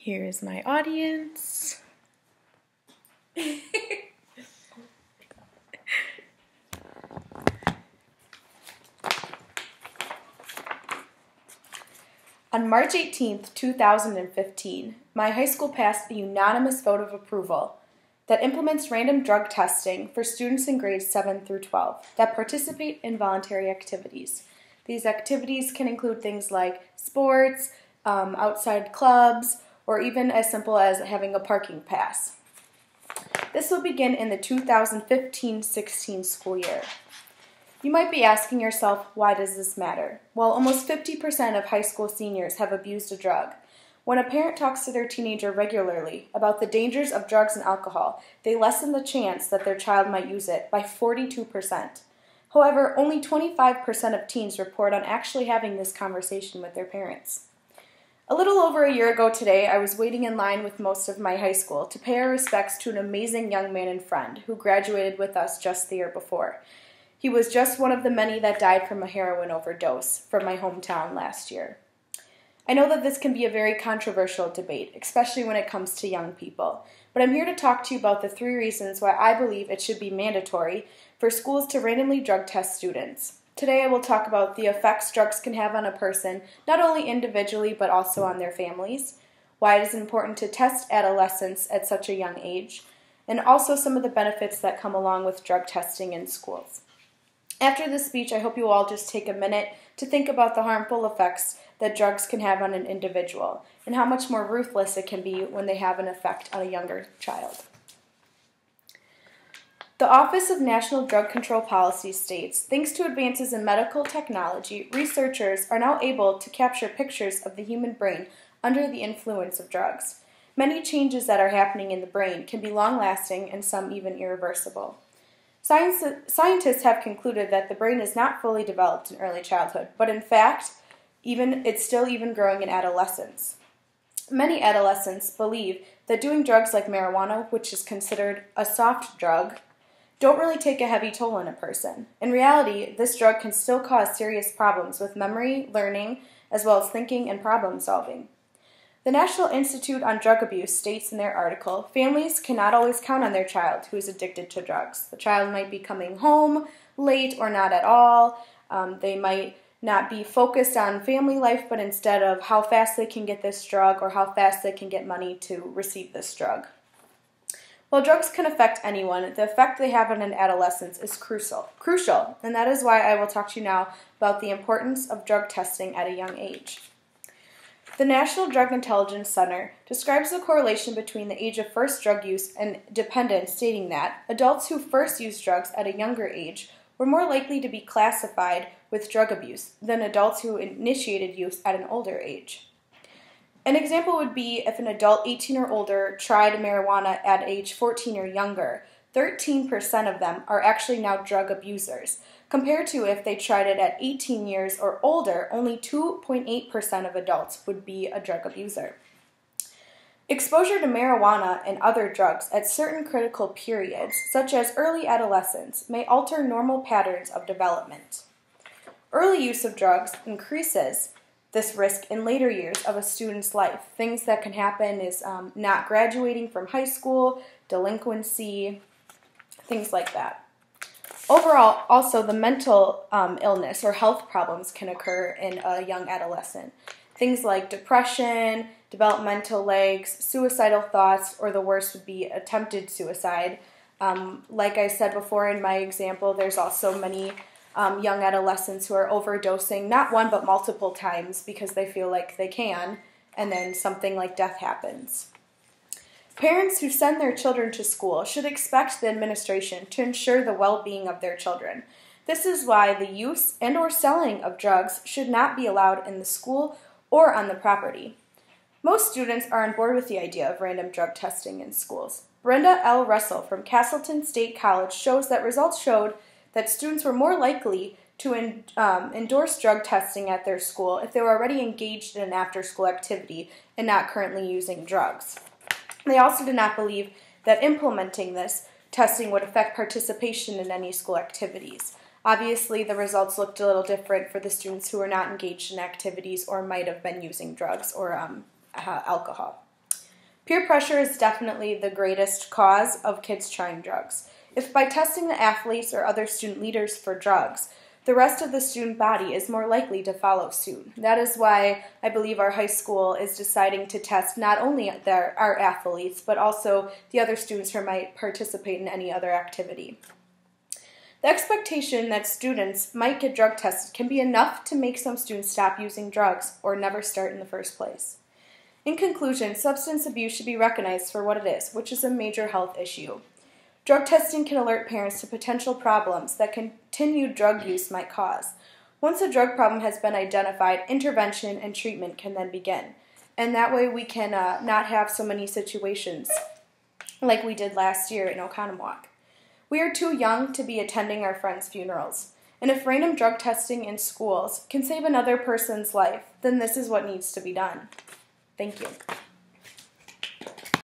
Here is my audience. On March 18th, 2015, my high school passed a unanimous vote of approval that implements random drug testing for students in grades 7 through 12 that participate in voluntary activities. These activities can include things like sports, outside clubs, or even as simple as having a parking pass. This will begin in the 2015-16 school year. You might be asking yourself, why does this matter? Well, almost 50% of high school seniors have abused a drug. When a parent talks to their teenager regularly about the dangers of drugs and alcohol, they lessen the chance that their child might use it by 42%. However, only 25% of teens report on actually having this conversation with their parents. A little over a year ago today, I was waiting in line with most of my high school to pay our respects to an amazing young man and friend who graduated with us just the year before. He was just one of the many that died from a heroin overdose from my hometown last year. I know that this can be a very controversial debate, especially when it comes to young people, but I'm here to talk to you about the 3 reasons why I believe it should be mandatory for schools to randomly drug test students. Today I will talk about the effects drugs can have on a person, not only individually but also on their families, why it is important to test adolescents at such a young age, and also some of the benefits that come along with drug testing in schools. After this speech, I hope you all just take a minute to think about the harmful effects that drugs can have on an individual and how much more ruthless it can be when they have an effect on a younger child. The Office of National Drug Control Policy states, thanks to advances in medical technology, researchers are now able to capture pictures of the human brain under the influence of drugs. Many changes that are happening in the brain can be long-lasting and some even irreversible. Scientists have concluded that the brain is not fully developed in early childhood, but in fact, it's still even growing in adolescence. Many adolescents believe that doing drugs like marijuana, which is considered a soft drug, don't really take a heavy toll on a person. In reality, this drug can still cause serious problems with memory, learning, as well as thinking and problem solving. The National Institute on Drug Abuse states in their article, families cannot always count on their child who is addicted to drugs. The child might be coming home late or not at all. They might not be focused on family life, but instead of how fast they can get this drug or how fast they can get money to receive this drug. While drugs can affect anyone, the effect they have on an adolescent is crucial, and that is why I will talk to you now about the importance of drug testing at a young age. The National Drug Intelligence Center describes the correlation between the age of first drug use and dependence, stating that adults who first used drugs at a younger age were more likely to be classified with drug abuse than adults who initiated use at an older age. An example would be if an adult 18 or older tried marijuana at age 14 or younger, 13% of them are actually now drug abusers, compared to if they tried it at 18 years or older, only 2.8% of adults would be a drug abuser. Exposure to marijuana and other drugs at certain critical periods, such as early adolescence, may alter normal patterns of development. Early use of drugs increases this risk in later years of a student's life. Things that can happen is not graduating from high school, delinquency, things like that. Overall, also the mental illness or health problems can occur in a young adolescent. Things like depression, developmental lags, suicidal thoughts, or the worst would be attempted suicide. Like I said before in my example, there's also many young adolescents who are overdosing, not one but multiple times because they feel like they can, and then something like death happens. Parents who send their children to school should expect the administration to ensure the well-being of their children. This is why the use and or selling of drugs should not be allowed in the school or on the property. Most students are on board with the idea of random drug testing in schools. Brenda L. Russell from Castleton State College shows that results showed that students were more likely to endorse drug testing at their school if they were already engaged in an after-school activity and not currently using drugs. They also did not believe that implementing this testing would affect participation in any school activities. Obviously, the results looked a little different for the students who were not engaged in activities or might have been using drugs or alcohol. Peer pressure is definitely the greatest cause of kids trying drugs. If by testing the athletes or other student leaders for drugs, the rest of the student body is more likely to follow suit. That is why I believe our high school is deciding to test not only our athletes, but also the other students who might participate in any other activity. The expectation that students might get drug tested can be enough to make some students stop using drugs or never start in the first place. In conclusion, substance abuse should be recognized for what it is, which is a major health issue. Drug testing can alert parents to potential problems that continued drug use might cause. Once a drug problem has been identified, intervention and treatment can then begin. And that way we can not have so many situations like we did last year in Oconomowoc. We are too young to be attending our friends' funerals. And if random drug testing in schools can save another person's life, then this is what needs to be done. Thank you.